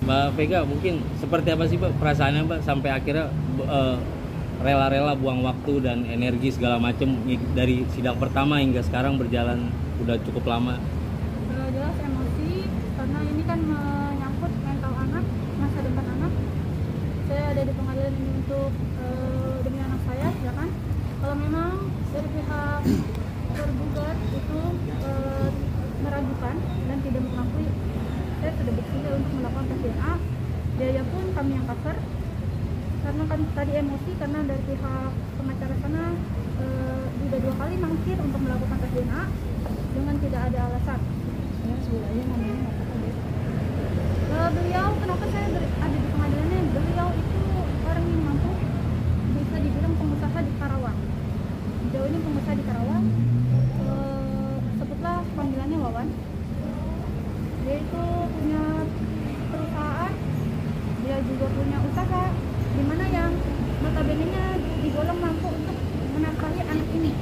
Mbak Vega, mungkin seperti apa sih Mbak perasaannya Mbak sampai akhirnya eh, rela-rela buang waktu dan energi segala macam dari sidang pertama hingga sekarang berjalan udah cukup lama. Jelas emosi karena ini kan menyangkut mental anak, masa depan anak. Saya ada di pengadilan ini untuk demi anak saya, ya kan. Kalau memang dari pihak tergugat itu meragukan dan tidak mengakui, saya sudah bersedia untuk melakukan tes DNA. Biaya pun kami yang cover karena kan tadi emosi, karena dari pihak pengacara sana sudah 2 kali mangkir untuk melakukan tes DNA dengan tidak ada alasan. Ya, sebenarnya namanya nggak apa-apa deh. Beliau, kenapa saya ada di pengadilannya? Beliau itu orang yang mampu, bisa dibilang pengusaha di Karawang. Sejauh ini pengusaha di Karawang. Sebutlah panggilannya Wawan. Dia itu punya perusahaan, dia juga punya usaha, dimana yang notabene-nya digolong mampu untuk menafkahi anak ini.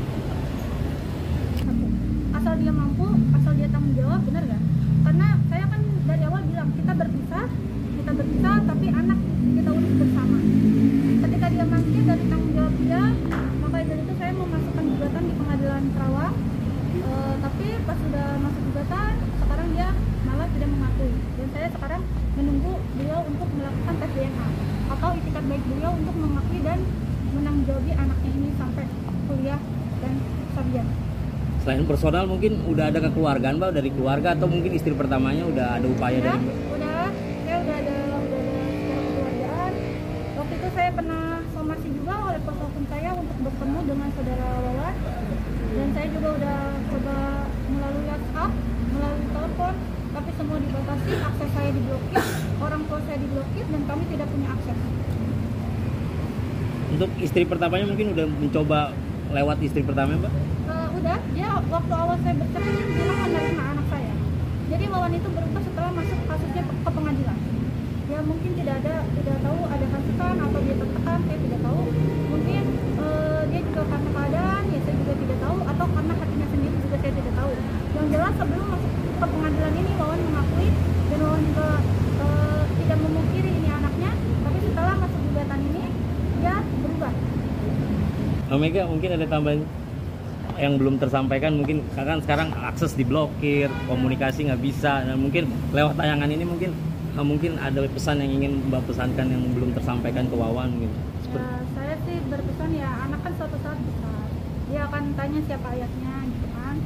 Asal dia mampu, asal dia tanggung jawab, benar nggak? Karena saya kan dari awal bilang kita berpisah, tapi anak kita urus bersama. Ketika dia mangkir dari tanggung jawab dia, maka dari itu saya memasukkan gugatan di pengadilan Karawang. Tapi pas sudah masuk gugatan, sekarang dia malah tidak mengakui. Dan saya sekarang menunggu beliau untuk melakukan tes DNA atau itikat baik beliau untuk mengakui dan menanggung anaknya ini sampai kuliah dan sarjana. Selain personal mungkin udah ada kekeluargaan Mbak dari keluarga atau mungkin istri pertamanya udah ada upaya Ya, dari Mbak? saya udah ada kekeluargaan. Waktu itu saya pernah somasi juga oleh kuasa hukum saya untuk bertemu dengan saudara Wawan, dan saya juga udah coba melalui WhatsApp, melalui telepon, tapi semua dibatasi, akses saya diblokir, orang tua saya diblokir, dan kami tidak punya akses. Untuk istri pertamanya mungkin udah mencoba lewat istri pertama Mbak? Udah, dia waktu awal saya bercerai dia bilang menerima anak saya. Jadi Wawan itu berubah setelah masuk kasusnya ke pengadilan. Ya mungkin tidak tahu ada hasutan atau dia tertekan, saya tidak tahu. Mungkin dia juga karena keadaan, ya saya juga tidak tahu, atau karena hatinya sendiri juga saya tidak tahu. Yang jelas sebelum masuk ke pengadilan ini Wawan mengakui, dan Wawan juga tidak memungkiri ini anaknya. Tapi setelah masuk gugatan ini dia berubah. Omega mungkin ada tambahan yang belum tersampaikan, mungkin kan sekarang akses diblokir, komunikasi nggak bisa, dan mungkin lewat tayangan ini mungkin ada pesan yang ingin Mbak pesankan yang belum tersampaikan ke Wawan gitu. Ya, saya sih berpesan ya, anak kan suatu saat besar, dia akan tanya siapa ayahnya gitu kan.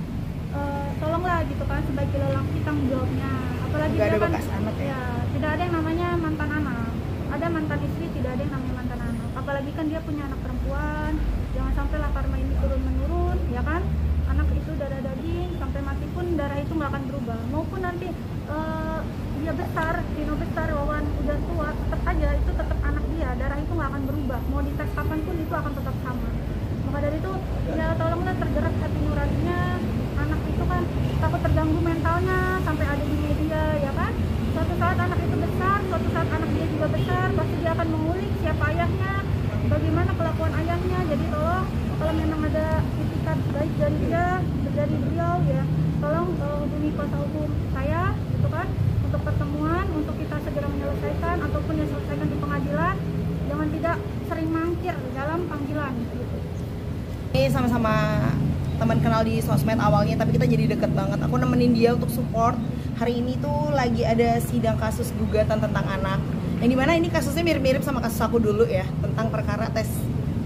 Tolonglah gitu kan, sebagai lelaki tanggung jawabnya, apalagi Gak dia ada kan bekas anak ya? tidak ada yang namanya mantan anak, ada mantan istri, tidak ada yang namanya mantan anak, apalagi kan dia punya anak perempuan. Jangan sampailah karma ini turun menurun, ya kan. Anak itu darah daging, sampai mati pun darah itu nggak akan berubah. Maupun nanti dia besar, Dino besar, Wawan udah tua, tetap aja itu tetap anak dia, darah itu nggak akan berubah. Mau dites kapan pun itu akan tetap sama. Maka dari itu ya tolonglah tergerak hati nuraninya. Anak itu kan takut terganggu mentalnya sampai ada di media, ya kan. Suatu saat anak itu besar, suatu saat anak dia juga besar, pasti dia akan mengulik siapa ayahnya, bagaimana kelakuan ayahnya. Jadi tolong kalau memang ada itikat baik dari dia, dari beliau, ya tolong hubungi kuasa hukum saya gitu kan, untuk pertemuan, untuk kita segera menyelesaikan ataupun yang selesaikan di pengadilan. Jangan tidak sering mangkir dalam panggilan gitu. Ini sama-sama teman kenal di sosmed awalnya, tapi kita jadi deket banget. Aku nemenin dia untuk support. Hari ini tuh lagi ada sidang kasus gugatan tentang anak, yang dimana ini kasusnya mirip-mirip sama kasus aku dulu ya, tentang perkara tes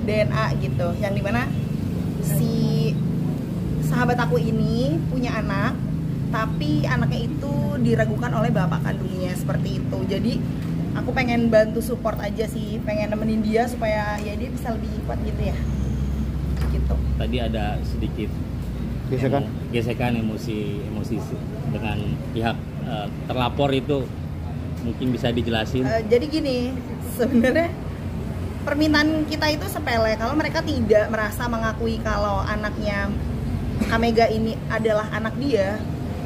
DNA gitu. Yang dimana si sahabat aku ini punya anak, tapi anaknya itu diragukan oleh bapak kandungnya, seperti itu. Jadi aku pengen bantu support aja sih, pengen nemenin dia supaya ya dia bisa lebih kuat gitu ya, gitu. Tadi ada sedikit gesekan emosi dengan pihak terlapor, itu mungkin bisa dijelasin. Jadi gini, sebenarnya permintaan kita itu sepele. Kalau mereka tidak merasa mengakui kalau anaknya Kamega ini adalah anak dia,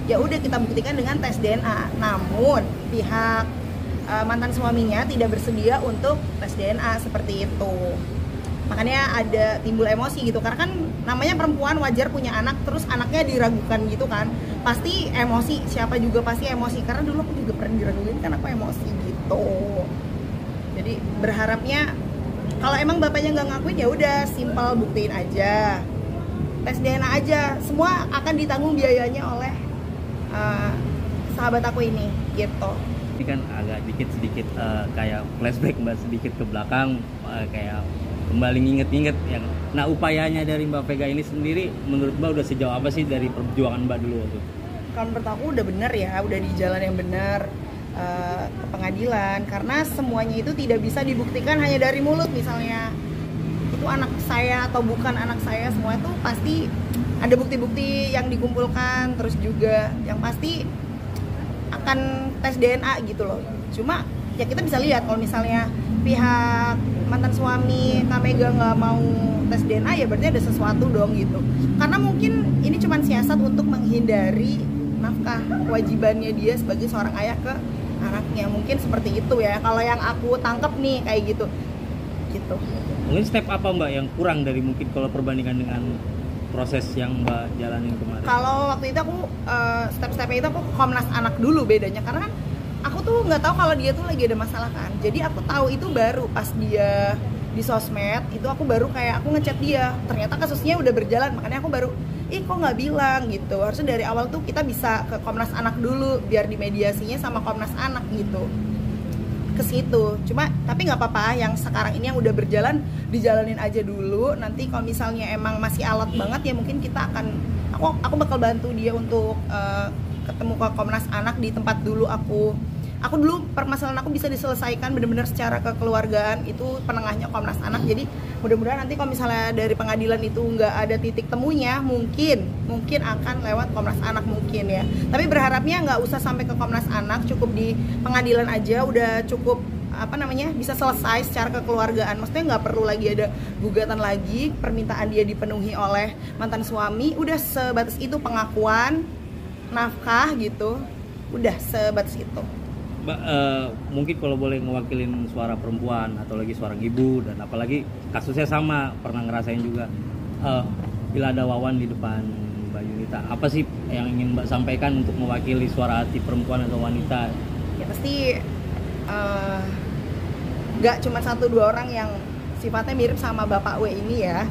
ya udah kita buktikan dengan tes DNA. Namun pihak mantan suaminya tidak bersedia untuk tes DNA seperti itu. Makanya ada timbul emosi gitu, karena kan namanya perempuan, wajar punya anak, terus anaknya diragukan gitu kan, pasti emosi, siapa juga pasti emosi, karena dulu aku juga pernah diraguin kan, aku emosi gitu. gitu. Jadi berharapnya kalau emang bapaknya nggak ngakuin ya udah simpel buktiin aja, tes DNA aja, semua akan ditanggung biayanya oleh sahabat aku ini gitu. Ini kan agak sedikit kayak flashback Mbak, sedikit ke belakang, kayak kembali nginget-nginget yang. Nah, upayanya dari Mbak Vega ini sendiri menurut Mbak udah sejauh apa sih dari perjuangan Mbak dulu waktu itu? Kalau menurut aku udah bener ya, udah di jalan yang benar, ke pengadilan, karena semuanya itu tidak bisa dibuktikan hanya dari mulut. Misalnya itu anak saya atau bukan anak saya, semua itu pasti ada bukti-bukti yang dikumpulkan, terus juga yang pasti akan tes DNA gitu loh. Cuma ya kita bisa lihat kalau misalnya pihak mantan suami Kak Mega nggak mau tes DNA, ya berarti ada sesuatu dong gitu. Karena mungkin ini cuma siasat untuk menghindari nafkah kewajibannya dia sebagai seorang ayah ke anaknya, mungkin seperti itu ya kalau yang aku tangkep nih, kayak gitu. Mungkin step apa Mbak yang kurang dari mungkin kalau perbandingan dengan proses yang Mbak jalanin kemarin? Kalau waktu itu aku step-stepnya itu aku Komnas Anak dulu bedanya, karena kan aku tuh nggak tahu kalau dia tuh lagi ada masalah kan. Jadi aku tahu itu baru pas dia di sosmed, itu aku baru kayak aku ngechat dia, ternyata kasusnya udah berjalan, makanya aku baru kok nggak bilang gitu. Harusnya dari awal tuh kita bisa ke Komnas Anak dulu biar dimediasinya sama Komnas Anak gitu, ke situ. Cuma tapi nggak apa-apa, yang sekarang ini yang udah berjalan dijalanin aja dulu. Nanti kalau misalnya emang masih alot banget ya mungkin kita akan, aku bakal bantu dia untuk ketemu ke Komnas Anak di tempat dulu aku dulu permasalahan aku bisa diselesaikan benar-benar secara kekeluargaan, itu penengahnya Komnas Anak. Jadi mudah-mudahan nanti kalau misalnya dari pengadilan itu nggak ada titik temunya, mungkin akan lewat Komnas Anak mungkin ya. Tapi berharapnya nggak usah sampai ke Komnas Anak, cukup di pengadilan aja udah cukup bisa selesai secara kekeluargaan. Maksudnya nggak perlu lagi ada gugatan lagi, permintaan dia dipenuhi oleh mantan suami, udah sebatas itu, pengakuan, nafkah gitu, udah sebatas itu. Mbak, mungkin kalau boleh ngewakilin suara perempuan atau lagi suara ibu, dan apalagi kasusnya sama, pernah ngerasain juga, bila ada Wawan di depan Mbak Yunita, apa sih yang ingin Mbak sampaikan untuk mewakili suara hati perempuan atau wanita? Ya pasti gak cuma 1-2 orang yang sifatnya mirip sama Bapak W ini ya,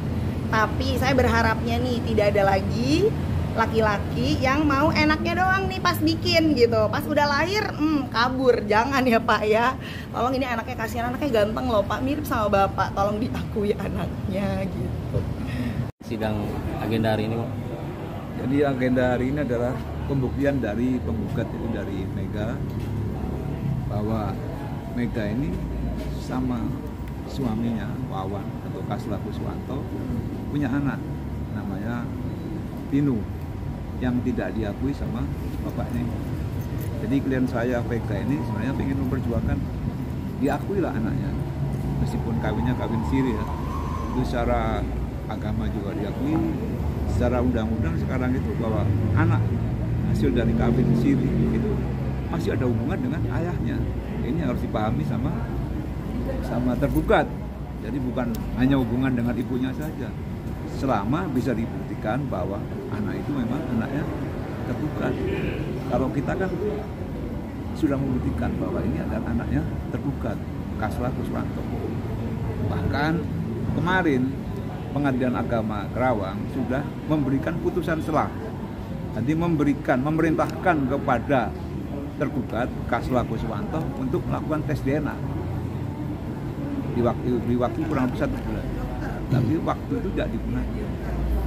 tapi saya berharapnya nih tidak ada lagi laki-laki yang mau enaknya doang nih pas bikin gitu, pas udah lahir kabur. Jangan ya Pak ya, tolong, ini anaknya kasihan, anaknya ganteng loh Pak, mirip sama Bapak, tolong diakui anaknya gitu. Sidang agenda hari ini Pak? Jadi agenda hari ini adalah pembuktian dari penggugat, itu dari Mega, bahwa Mega ini sama suaminya Wawan atau Kasla Kuswanto punya anak namanya Pinu yang tidak diakui sama bapaknya. Jadi klien saya Vega ini sebenarnya ingin memperjuangkan diakuilah anaknya, meskipun kawinnya kawin siri ya, itu secara agama juga diakui, secara undang-undang sekarang itu bahwa anak hasil dari kawin siri itu masih ada hubungan dengan ayahnya. Ini harus dipahami sama tergugat. Jadi bukan hanya hubungan dengan ibunya saja, selama bisa dibuktikan bahwa anak itu memang anaknya tergugat. Kalau kita kan sudah membuktikan bahwa ini adalah anaknya tergugat, Kasla Kuswanto. Bahkan kemarin Pengadilan Agama Kerawang sudah memberikan putusan selah, jadi memerintahkan kepada tergugat Kasla Kuswanto untuk melakukan tes DNA di waktu kurang lebih 1 bulan. Tapi waktu itu tidak digunakan.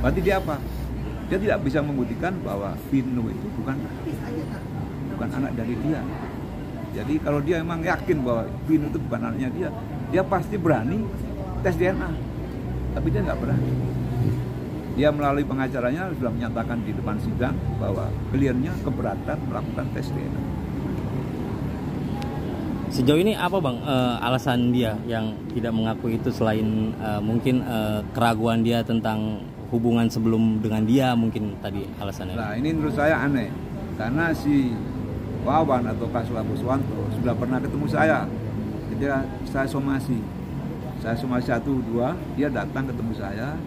Berarti dia apa? Dia tidak bisa membuktikan bahwa Vino itu bukan anak dari dia. Jadi kalau dia memang yakin bahwa Vino itu bukan anaknya dia pasti berani tes DNA. Tapi dia nggak berani. Dia melalui pengacaranya sudah menyatakan di depan sidang bahwa kliennya keberatan melakukan tes DNA. Sejauh ini apa Bang alasan dia yang tidak mengakui itu, selain mungkin keraguan dia tentang hubungan sebelum dengan dia, mungkin tadi alasannya? Nah ini menurut saya aneh, karena si Wawan atau Kasla Kuswanto sudah pernah ketemu saya ketika saya somasi 1-2, dia datang ketemu saya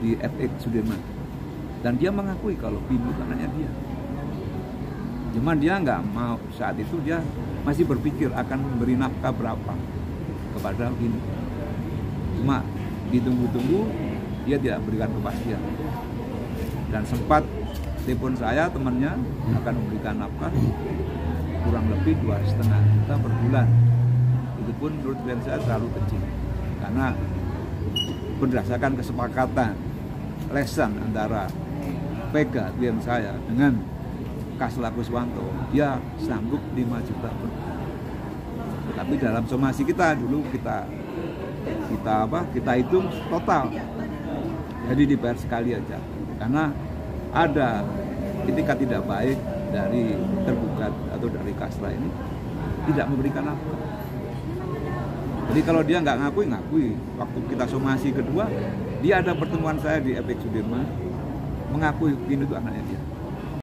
di FX Sudirman dan dia mengakui kalau Vino itu anaknya dia. Cuman dia nggak mau, saat itu dia masih berpikir akan memberi nafkah berapa kepada ini. Cuma ditunggu-tunggu, dia tidak memberikan kepastian. Dan sempat telepon saya, temannya akan memberikan nafkah kurang lebih 2,5 juta per bulan. Itu pun menurut klien saya terlalu kecil, karena berdasarkan kesepakatan lesan antara Vega klien saya dengan Kasla Kuswanto, dia sanggup 5 juta per bulan. Tapi dalam somasi kita dulu kita hitung total, jadi dibayar sekali aja, karena ada etikat tidak baik dari tergugat atau dari Kasla ini tidak memberikan nafkah. Jadi kalau dia nggak ngakui. Waktu kita somasi kedua, dia ada pertemuan saya di Epek Sudirman, mengakui ini itu anaknya dia.